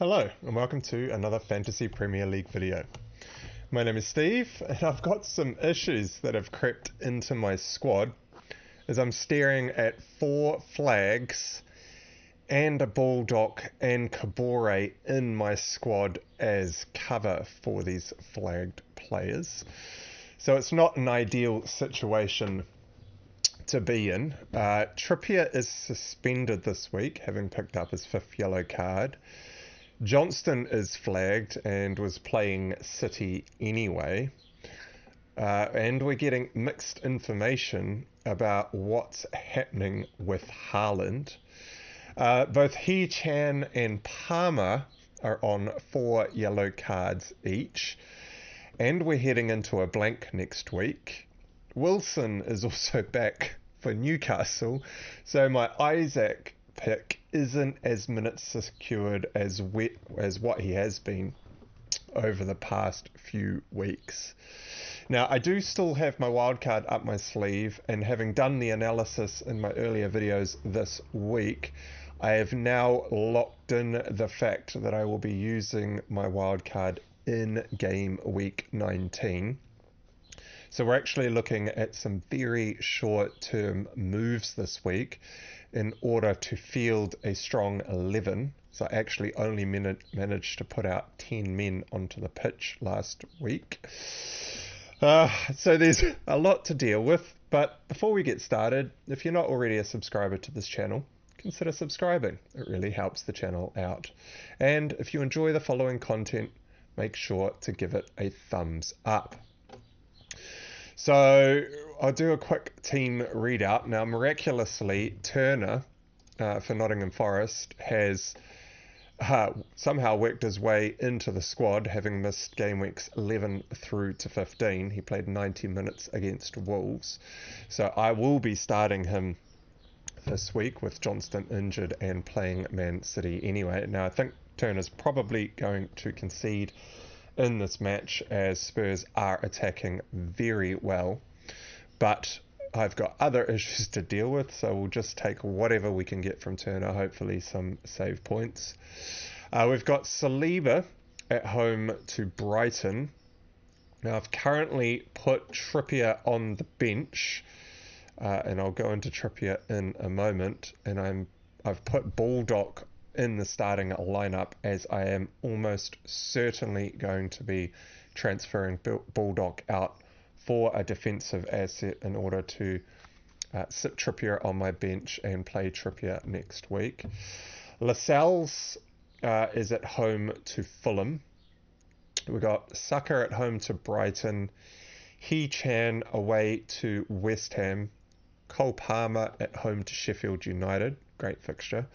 Hello and welcome to another Fantasy Premier League video. My name is Steve and I've got some issues that have crept into my squad as I'm staring at 4 flags and a Bulldog and Kabore in my squad as cover for these flagged players. So it's not an ideal situation to be in. Trippier is suspended this week, having picked up his 5th yellow card. Johnstone is flagged and was playing City anyway. And we're getting mixed information about what's happening with Haaland. Both Hee Chan and Palmer are on 4 yellow cards each. And we're heading into a blank next week. Wilson is also back for Newcastle. So my Isaac pick isn't as minutes secured as what he has been over the past few weeks. Now, I do still have my wildcard up my sleeve, and having done the analysis in my earlier videos this week, I have now locked in the fact that I will be using my wildcard in game week 19. So we're actually looking at some very short-term moves this week in order to field a strong 11. So I actually only managed to put out 10 men onto the pitch last week. So there's a lot to deal with. But before we get started, if you're not already a subscriber to this channel, consider subscribing. It really helps the channel out. And if you enjoy the following content, make sure to give it a thumbs up. So I'll do a quick team readout. Now, miraculously, Turner for Nottingham Forest has somehow worked his way into the squad, having missed game weeks 11 through to 15. He played 90 minutes against Wolves. So I will be starting him this week with Johnstone injured and playing Man City anyway. Now, I think Turner's probably going to concede in this match as Spurs are attacking very well, but I've got other issues to deal with, so we'll just take whatever we can get from Turner, hopefully some save points. We've got Saliba at home to Brighton. Now, I've currently put Trippier on the bench, and I'll go into Trippier in a moment, and I've put Bulldog in the starting lineup, as I am almost certainly going to be transferring Bulldog out for a defensive asset in order to sit Trippier on my bench and play Trippier next week. Lascelles is at home to Fulham. We've got Saka at home to Brighton. Hee Chan away to West Ham. Cole Palmer at home to Sheffield United. Great fixture.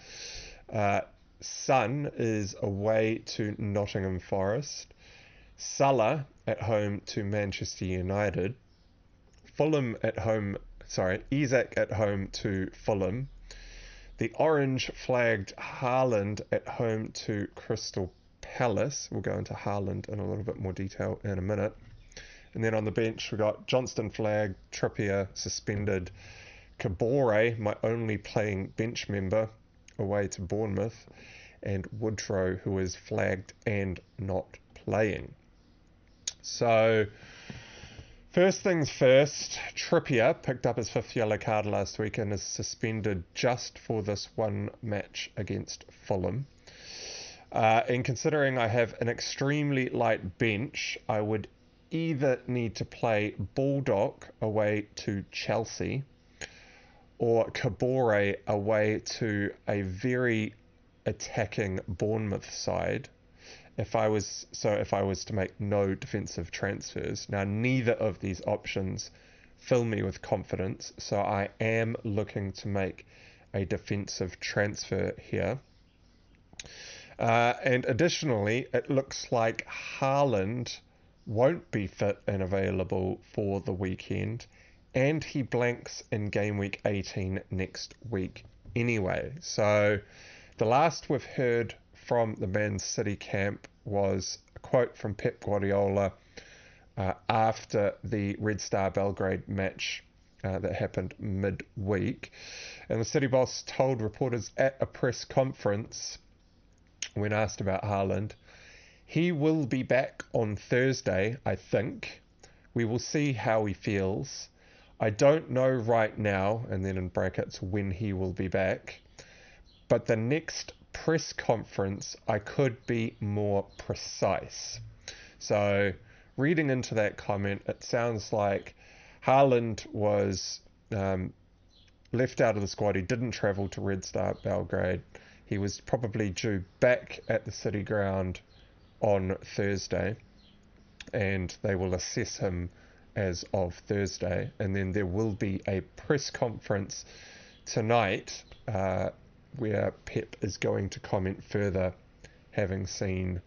Son is away to Nottingham Forest. Salah at home to Manchester United. Isaac at home to Fulham. The orange flagged Haaland at home to Crystal Palace. We'll go into Haaland in a little bit more detail in a minute. And then on the bench we've got Johnstone flagged, Trippier suspended, Kabore, my only playing bench member, away to Bournemouth, and Woodrow, who is flagged and not playing. So first things first, Trippier picked up his 5th yellow card last week and is suspended just for this one match against Fulham. And considering I have an extremely light bench, I would either need to play Bulldog away to Chelsea or Kabore away to a very attacking Bournemouth side if I was to make no defensive transfers. Now, neither of these options fill me with confidence, so I am looking to make a defensive transfer here. And additionally, it looks like Haaland won't be fit and available for the weekend, and he blanks in game week 18 next week anyway. So the last we've heard from the Man City camp was a quote from Pep Guardiola after the Red Star Belgrade match that happened midweek. And the City boss told reporters at a press conference when asked about Haaland. He will be back on Thursday, I think. We will see how he feels. I don't know right now, and then in brackets, when he will be back. But the next press conference, I could be more precise. So, reading into that comment, it sounds like Haaland was left out of the squad. He didn't travel to Red Star Belgrade. He was probably due back at the City Ground on Thursday, and they will assess him as of Thursday. And then there will be a press conference tonight where Pep is going to comment further, having seen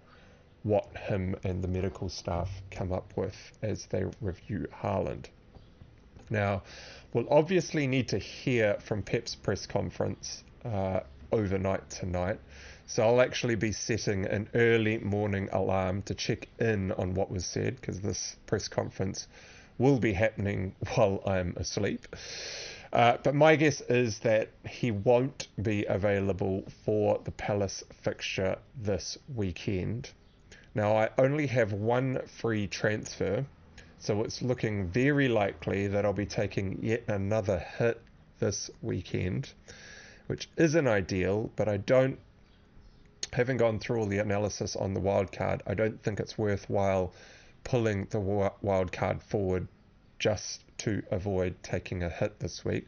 what him and the medical staff come up with as they review Haaland. Now, we'll obviously need to hear from Pep's press conference overnight tonight, so I'll actually be setting an early morning alarm to check in on what was said, because this press conference will be happening while I'm asleep. But my guess is that he won't be available for the Palace fixture this weekend. Now, I only have one free transfer, so it's looking very likely that I'll be taking yet another hit this weekend, which isn't ideal, but having gone through all the analysis on the wildcard, I don't think it's worthwhile pulling the wildcard forward just to avoid taking a hit this week.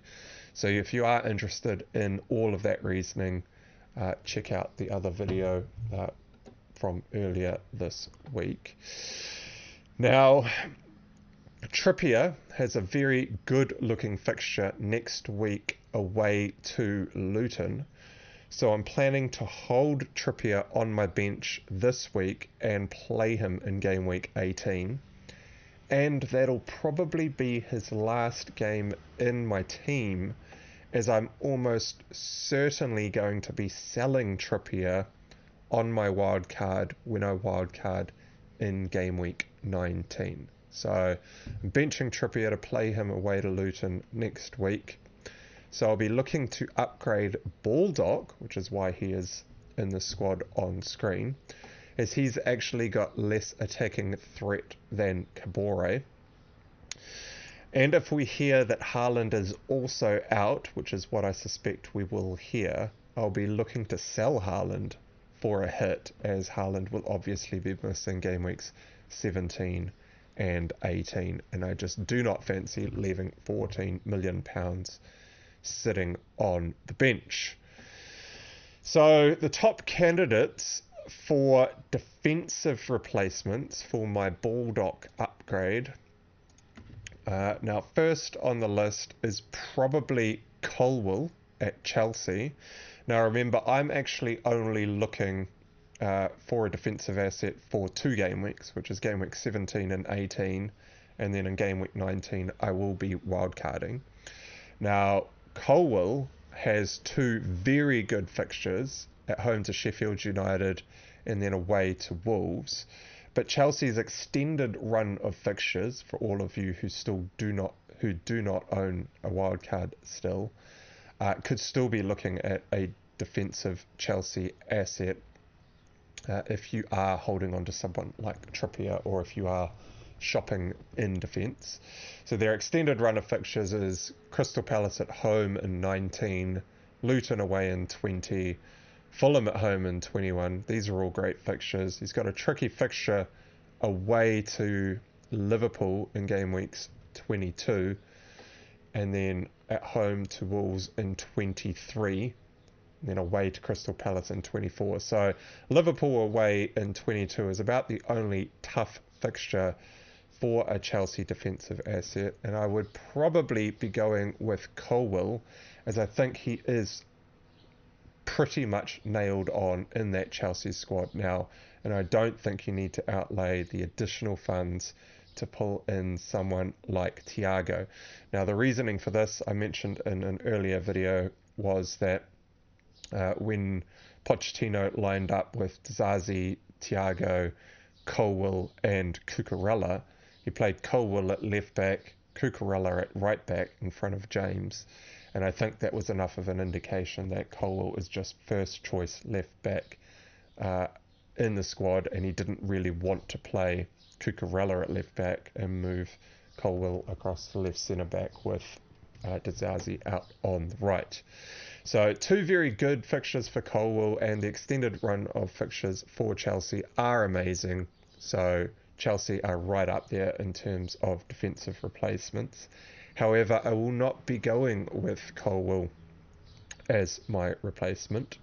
So if you are interested in all of that reasoning, check out the other video from earlier this week. Now, Trippier has a very good looking fixture next week away to Luton, so I'm planning to hold Trippier on my bench this week and play him in game week 18, and that'll probably be his last game in my team, as I'm almost certainly going to be selling Trippier on my wildcard when I wildcard in game week 19. So I'm benching Trippier to play him away to Luton next week. So I'll be looking to upgrade Baldock, which is why he is in the squad on screen, as he's actually got less attacking threat than Kabore. And if we hear that Haaland is also out, which is what I suspect we will hear, I'll be looking to sell Haaland for a hit, as Haaland will obviously be missing game weeks 17 and 18, and I just do not fancy leaving £14 million sitting on the bench. So the top candidates for defensive replacements for my Baldock upgrade, now first on the list is probably Colwill at Chelsea. Now remember, I'm actually only looking for a defensive asset for 2 game weeks, which is game week 17 and 18, and then in game week 19 I will be wildcarding. Now Colwill has 2 very good fixtures, at home to Sheffield United and then away to Wolves, but Chelsea's extended run of fixtures, for all of you who do not own a wildcard still, could still be looking at a defensive Chelsea asset if you are holding on to someone like Trippier, or if you are shopping in defence. So their extended run of fixtures is Crystal Palace at home in 19, Luton away in 20, Fulham at home in 21. These are all great fixtures. He's got a tricky fixture away to Liverpool in game weeks 22, and then at home to Wolves in 23, and then away to Crystal Palace in 24. So Liverpool away in 22 is about the only tough fixture for a Chelsea defensive asset, and I would probably be going with Colwill, as I think he is pretty much nailed on in that Chelsea squad now, and I don't think you need to outlay the additional funds to pull in someone like Thiago. Now the reasoning for this, I mentioned in an earlier video, was that when Pochettino lined up with Zazi, Thiago, Colwill and Cucurella, he played Colwill at left back, Cucurella at right back in front of James, and I think that was enough of an indication that Colwill is just first choice left back in the squad, and he didn't really want to play Cucurella at left back and move Colwill across the left centre back with Dizazi out on the right. So 2 very good fixtures for Colwill, and the extended run of fixtures for Chelsea are amazing. So Chelsea are right up there in terms of defensive replacements. However, I will not be going with Colwill as my replacement.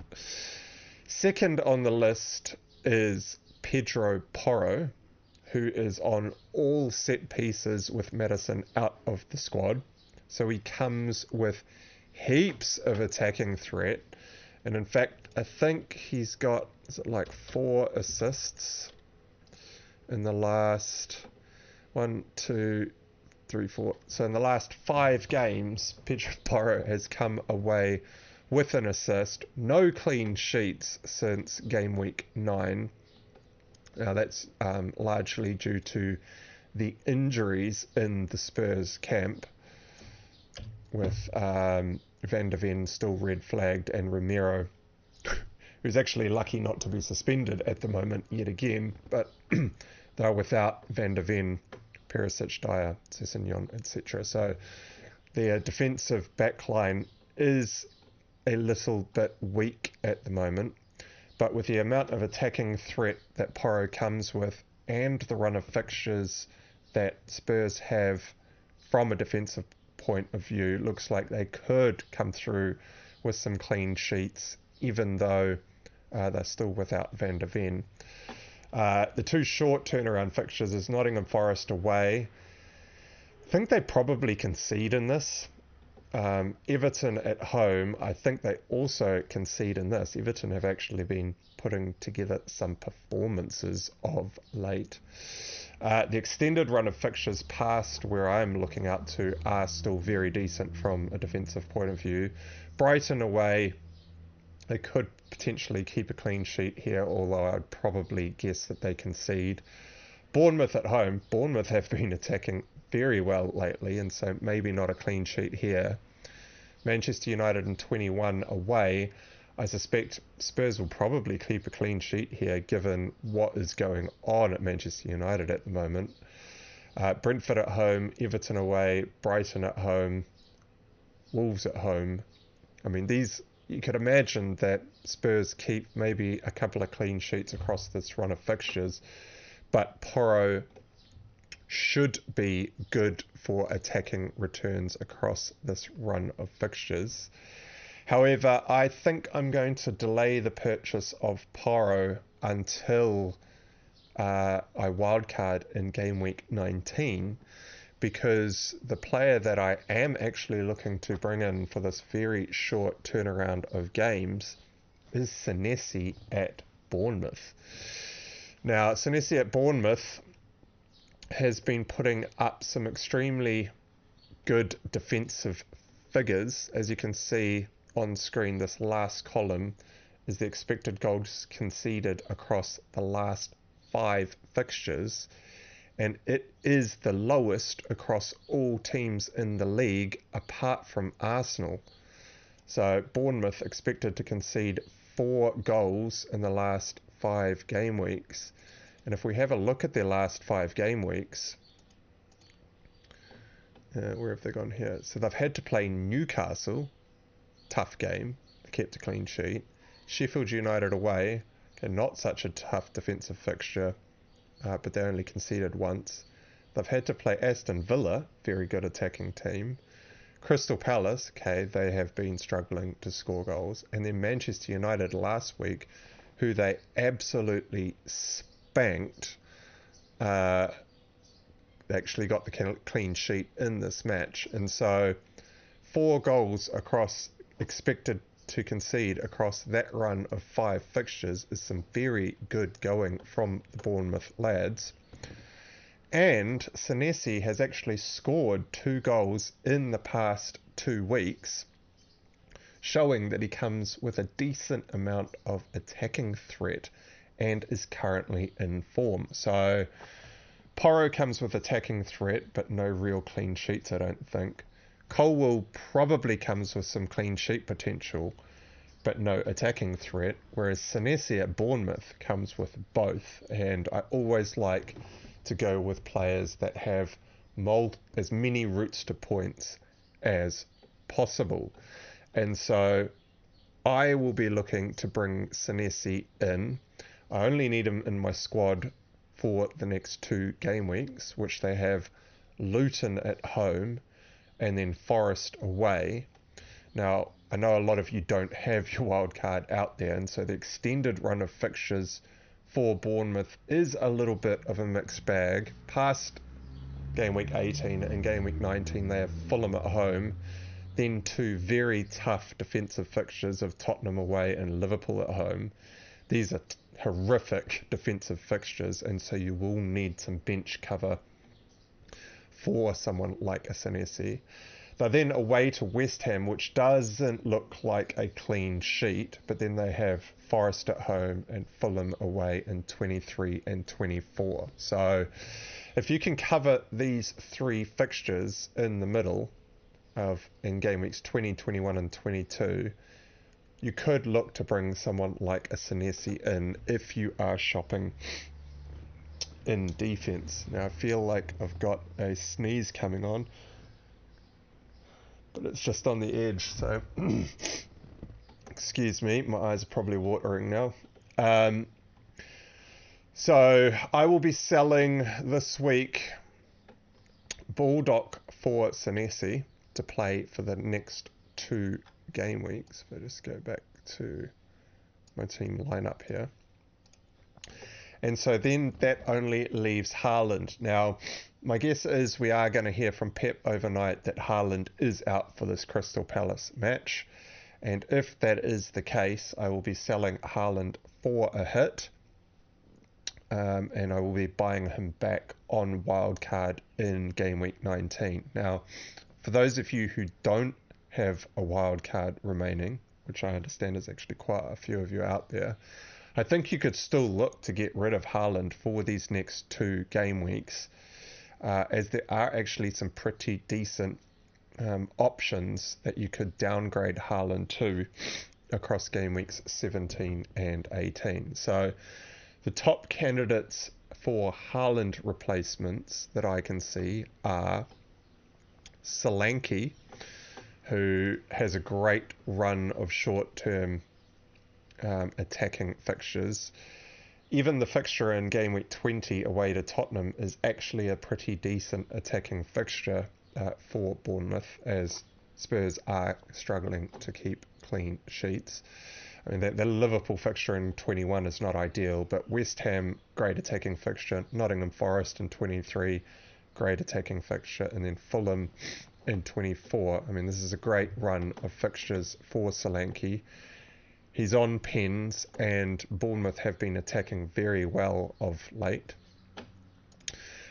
Second on the list is Pedro Porro, who is on all set pieces with Maddison out of the squad. So he comes with heaps of attacking threat. And in fact, I think he's got, is it like 4 assists in the last 1, 2, 3, 4. So in the last 5 games, Pedro Porro has come away with an assist. No clean sheets since game week 9. Now that's largely due to the injuries in the Spurs camp, with Van der Ven still red flagged, and Romero, who's actually lucky not to be suspended at the moment yet again, but they're without Van der Ven, Perisic, Dyer, Sessegnon, etc. So their defensive backline is a little bit weak at the moment, but with the amount of attacking threat that Porro comes with and the run of fixtures that Spurs have from a defensive point of view, looks like they could come through with some clean sheets, even though they're still without Van der Ven. The 2 short turnaround fixtures is Nottingham Forest away. I think they probably concede in this. Everton at home, I think they also concede in this. Everton have actually been putting together some performances of late. The extended run of fixtures past where I'm looking out to are still very decent from a defensive point of view. Brighton away, they could potentially keep a clean sheet here, although I'd probably guess that they concede. Bournemouth at home, Bournemouth have been attacking very well lately, and so maybe not a clean sheet here. Manchester United in 21 away, I suspect Spurs will probably keep a clean sheet here given what is going on at Manchester United at the moment. Brentford at home, Everton away, Brighton at home, Wolves at home. I mean, these, you could imagine that Spurs keep maybe a couple of clean sheets across this run of fixtures, but Porro should be good for attacking returns across this run of fixtures. However, I think I'm going to delay the purchase of Porro until I wildcard in game week 19, because the player that I am actually looking to bring in for this very short turnaround of games is Senesi at Bournemouth. Now, Senesi at Bournemouth has been putting up some extremely good defensive figures. As you can see on screen, this last column is the expected goals conceded across the last 5 fixtures, and it is the lowest across all teams in the league apart from Arsenal. So Bournemouth expected to concede 4 goals in the last 5 game weeks. And if we have a look at their last 5 game weeks, where have they gone here? So they've had to play Newcastle, tough game, they kept a clean sheet. Sheffield United away, okay, not such a tough defensive fixture, but they only conceded once. They've had to play Aston Villa, very good attacking team. Crystal Palace, okay, they have been struggling to score goals. And then Manchester United last week, who they absolutely spanked, actually got the clean sheet in this match. And so 4 goals across expected to concede across that run of 5 fixtures is some very good going from the Bournemouth lads. And Senesi has actually scored 2 goals in the past 2 weeks, showing that he comes with a decent amount of attacking threat and is currently in form. So Porro comes with attacking threat, but no real clean sheets, I don't think. Colwill probably comes with some clean sheet potential, but no attacking threat, whereas Senesi at Bournemouth comes with both, and I always like to go with players that have as many routes to points as possible. And so I will be looking to bring Senesi in. I only need him in my squad for the next 2 game weeks, which they have Luton at home and then Forest away. Now, I know a lot of you don't have your wild card out there, and so the extended run of fixtures for Bournemouth is a little bit of a mixed bag. Past game week 18 and game week 19, they have Fulham at home, then 2 very tough defensive fixtures of Tottenham away and Liverpool at home. These are horrific defensive fixtures, and so you will need some bench cover for someone like a Senesi. They're then away to West Ham, which doesn't look like a clean sheet, but then they have Forest at home and Fulham away in 23 and 24. So if you can cover these 3 fixtures in the middle in game weeks 20, 21 and 22, you could look to bring someone like a Senesi in if you are shopping in defense. Now I feel like I've got a sneeze coming on, but it's just on the edge, so excuse me, my eyes are probably watering now. So I will be selling this week Baldock for Senesi to play for the next 2 game weeks. If I just go back to my team lineup here. And so then that only leaves Haaland. Now, my guess is we are going to hear from Pep overnight that Haaland is out for this Crystal Palace match. And if that is the case, I will be selling Haaland for a hit. And I will be buying him back on wildcard in game week 19. Now, for those of you who don't have a wildcard remaining, which I understand is actually quite a few of you out there, I think you could still look to get rid of Haaland for these next 2 game weeks, as there are actually some pretty decent options that you could downgrade Haaland to across game weeks 17 and 18. So the top candidates for Haaland replacements that I can see are Solanke, who has a great run of short-term attacking fixtures. Even the fixture in game week 20 away to Tottenham is actually a pretty decent attacking fixture for Bournemouth, as Spurs are struggling to keep clean sheets. I mean, the Liverpool fixture in 21 is not ideal, but West Ham, great attacking fixture. Nottingham Forest in 23, great attacking fixture. And then Fulham in 24. I mean, this is a great run of fixtures for Solanke. He's on pens, and Bournemouth have been attacking very well of late.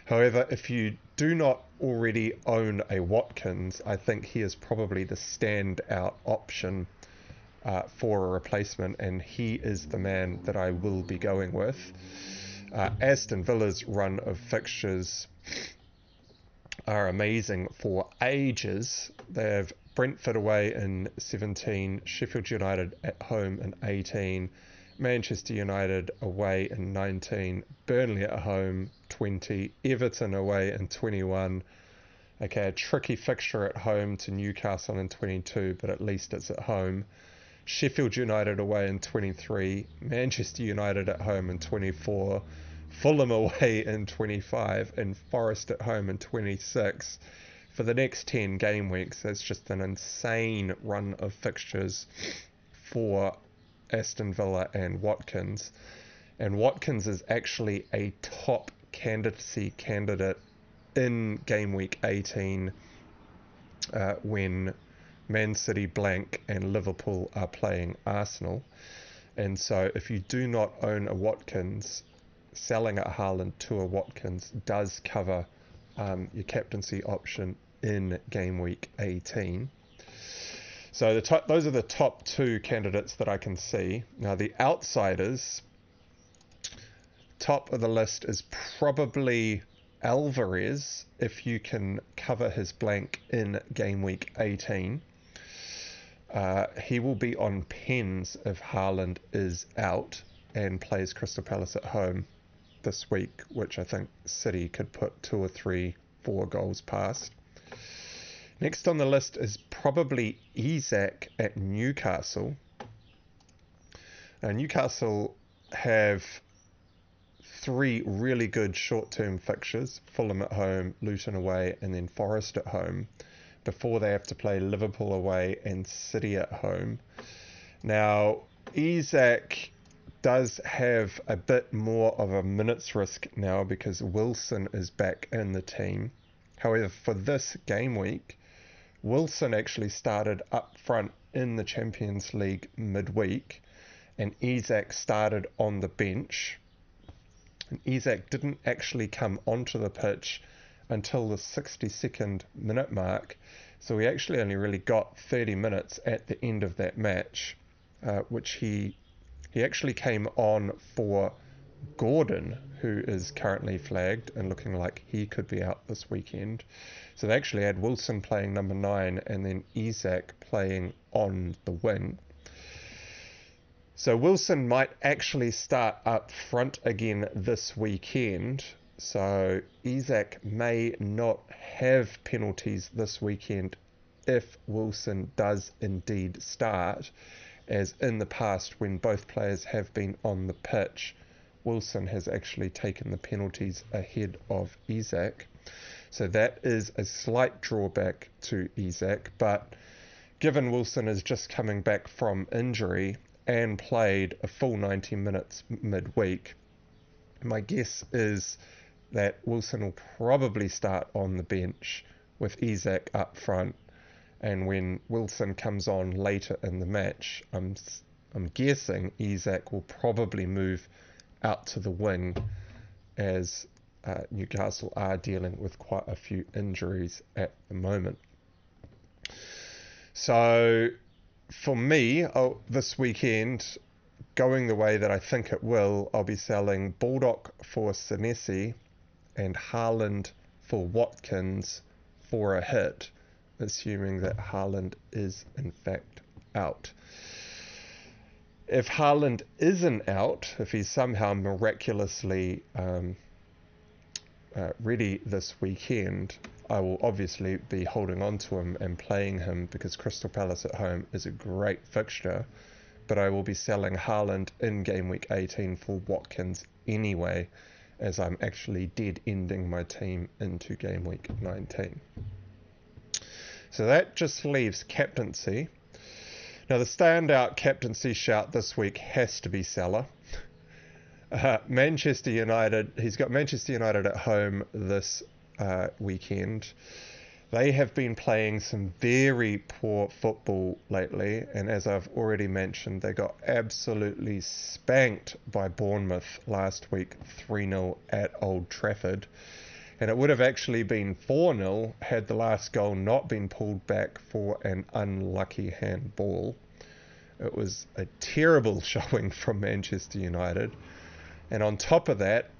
However, if you do not already own a Watkins, I think he is probably the standout option for a replacement, and he is the man that I will be going with. Aston Villa's run of fixtures are amazing for ages. They have Brentford away in 17, Sheffield United at home in 18, Manchester United away in 19, Burnley at home 20, Everton away in 21. Okay, a tricky fixture at home to Newcastle in 22, but at least it's at home. Sheffield United away in 23, Manchester United at home in 24, Fulham away in 25, and Forest at home in 26. For the next 10 game weeks, that's just an insane run of fixtures for Aston Villa and Watkins. And Watkins is actually a top candidacy candidate in game week 18 when Man City blank and Liverpool are playing Arsenal. And so if you do not own a Watkins, selling a Haaland to a Watkins does cover your captaincy option in game week 18. So those are the top 2 candidates that I can see. Now the outsiders, top of the list is probably Alvarez, if you can cover his blank in game week 18. He will be on pens if Haaland is out and plays Crystal Palace at home this week, which I think City could put 2 or 3, 4 goals past. Next on the list is probably Isak at Newcastle. Newcastle have 3 really good short-term fixtures: Fulham at home, Luton away, and then Forest at home, before they have to play Liverpool away and City at home. Now, Isak does have a bit more of a minutes risk now because Wilson is back in the team. However, for this game week, Wilson actually started up front in the Champions League midweek, and Isak started on the bench. And Isak didn't actually come onto the pitch until the 62nd minute mark, so he actually only really got 30 minutes at the end of that match, which he actually came on for Gordon, who is currently flagged and looking like he could be out this weekend. So they actually had Wilson playing number 9 and then Isak playing on the wing. So Wilson might actually start up front again this weekend. So Isak may not have penalties this weekend if Wilson does indeed start, as in the past when both players have been on the pitch, Wilson has actually taken the penalties ahead of Isak. So that is a slight drawback to Isak, but given Wilson is just coming back from injury and played a full 90 minutes midweek, my guess is that Wilson will probably start on the bench with Isak up front, and when Wilson comes on later in the match, I'm guessing Isak will probably move out to the wing, as Newcastle are dealing with quite a few injuries at the moment. So for me, this weekend, going the way that I think it will, I'll be selling Baldock for Senesi and Haaland for Watkins for a hit, assuming that Haaland is in fact out. If Haaland isn't out, if he's somehow miraculously ready this weekend, I will obviously be holding on to him and playing him because Crystal Palace at home is a great fixture, but I will be selling Haaland in game week 18 for Watkins anyway, as I'm actually dead ending my team into game week 19. So that just leaves captaincy. Now the standout captaincy shout this week has to be Salah. Manchester United, he's got Manchester United at home this weekend. They have been playing some very poor football lately, and as I've already mentioned, they got absolutely spanked by Bournemouth last week, 3-0 at Old Trafford. And it would have actually been 4-0 had the last goal not been pulled back for an unlucky handball. It was a terrible showing from Manchester United. And on top of that,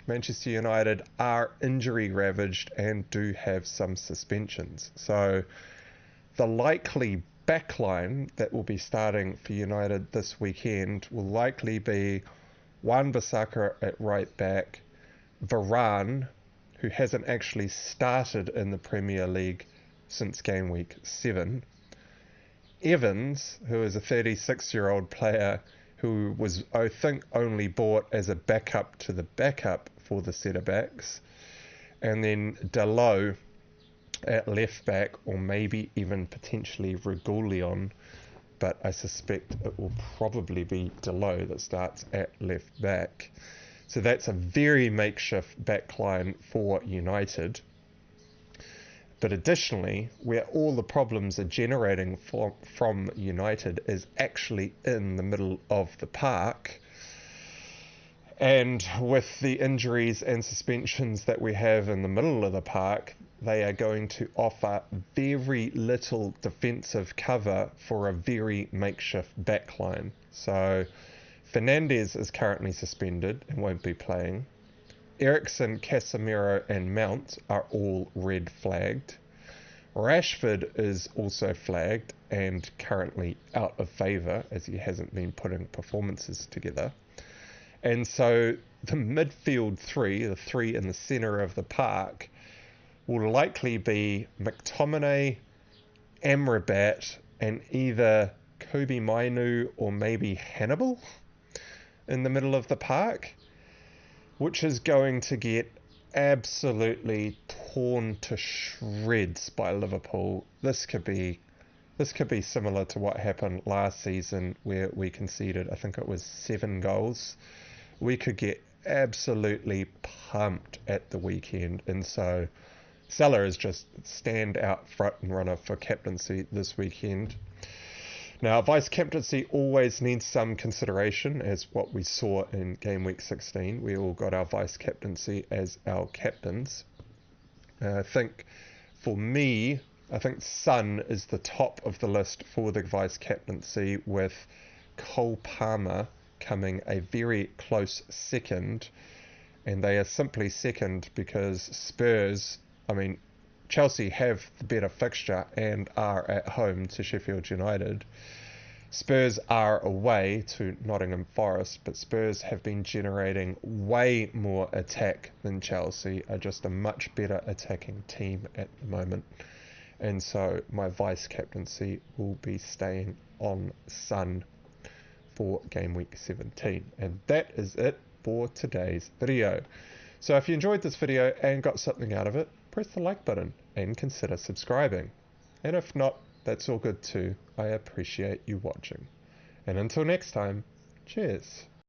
Manchester United are injury ravaged and do have some suspensions. So the likely backline that will be starting for United this weekend will likely be Wan-Bissaka at right back, Varane, who hasn't actually started in the Premier League since game week 7, Evans, who is a 36-year-old player who was, I think, only bought as a backup to the backup for the centre-backs, and then Dalot at left-back, or maybe even potentially Regulion, but I suspect it will probably be Dalot that starts at left-back. So that's a very makeshift backline for United. But additionally, where all the problems are generating from United is actually in the middle of the park. And with the injuries and suspensions that we have in the middle of the park, they are going to offer very little defensive cover for a very makeshift backline. So Fernandes is currently suspended and won't be playing. Eriksen, Casemiro and Mount are all red flagged. Rashford is also flagged and currently out of favour as he hasn't been putting performances together. And so the midfield three, the three in the centre of the park, will likely be McTominay, Amrabat, and either Kobe Mainu or maybe Hannibal in the middle of the park, which is going to get absolutely torn to shreds by Liverpool. This could be similar to what happened last season where we conceded, I think it was 7 goals. We could get absolutely pumped at the weekend, and so Salah is just stand out front and runner for captaincy this weekend. Now, vice captaincy always needs some consideration, as what we saw in game week 16. We all got our vice captaincy as our captains. I think for me, I think Son is the top of the list for the vice captaincy, with Cole Palmer coming a very close second. And they are simply second because Spurs, Chelsea have the better fixture and are at home to Sheffield United. Spurs are away to Nottingham Forest, but Spurs have been generating way more attack than Chelsea, are just a much better attacking team at the moment. And so my vice captaincy will be staying on Son for game week 17. And that is it for today's video. So if you enjoyed this video and got something out of it, press the like button and consider subscribing. And if not, that's all good too. I appreciate you watching. And until next time, cheers.